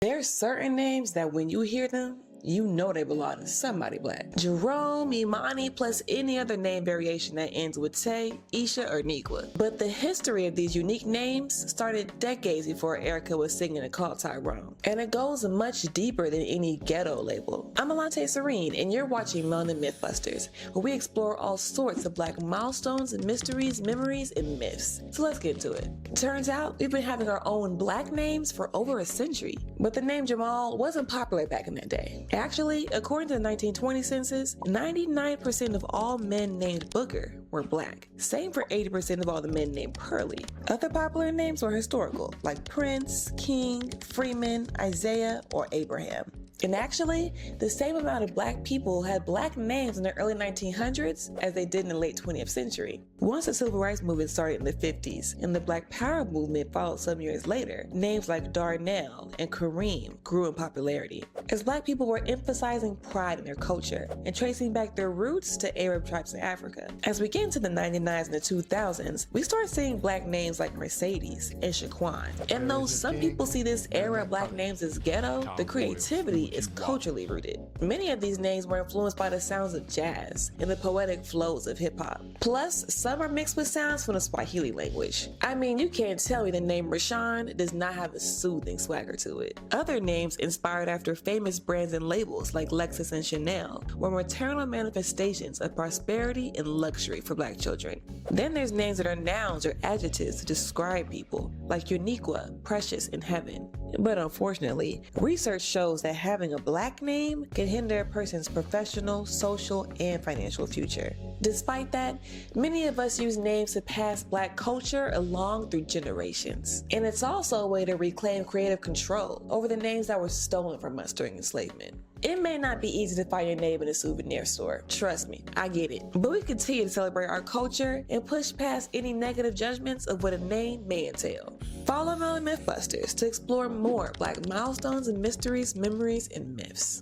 There's certain names that when you hear them, you know they belong to somebody black. Jerome, Imani, plus any other name variation that ends with Tay, Isha, or Nikwa. But the history of these unique names started decades before Erica was singing and called Tyrone. And it goes much deeper than any ghetto label. I'm Alante Serene, and you're watching Melanin Mythbusters, where we explore all sorts of black milestones, mysteries, memories, and myths. So let's get into it. Turns out, we've been having our own black names for over a century. But the name Jamal wasn't popular back in that day. Actually, according to the 1920 census, 99% of all men named Booker were black. Same for 80% of all the men named Pearlie. Other popular names were historical, like Prince, King, Freeman, Isaiah, or Abraham. And actually, the same amount of black people had black names in the early 1900s as they did in the late 20th century. Once the civil rights movement started in the 50s and the Black Power movement followed some years later, names like Darnell and Kareem grew in popularity, as black people were emphasizing pride in their culture and tracing back their roots to Arab tribes in Africa. As we get into the 99s and the 2000s, we start seeing black names like Mercedes and Shaquan. And though some people see this era of black names as ghetto, the creativity is culturally rooted. Many of these names were influenced by the sounds of jazz and the poetic flows of hip-hop. Plus, some are mixed with sounds from the Swahili language. I mean, you can't tell me the name Rashawn does not have a soothing swagger to it. Other names inspired after famous brands and labels like Lexus and Chanel were maternal manifestations of prosperity and luxury for black children. Then there's names that are nouns or adjectives to describe people, like Uniqua, Precious, and Heaven. But unfortunately, research shows that having a black name can hinder a person's professional, social, and financial future. Despite that, many of us use names to pass black culture along through generations. And it's also a way to reclaim creative control over the names that were stolen from us during enslavement. It may not be easy to find your name in a souvenir store. Trust me, I get it. But we continue to celebrate our culture and push past any negative judgments of what a name may entail. Follow Melanin Mythbusters to explore more black milestones and mysteries, memories, and myths.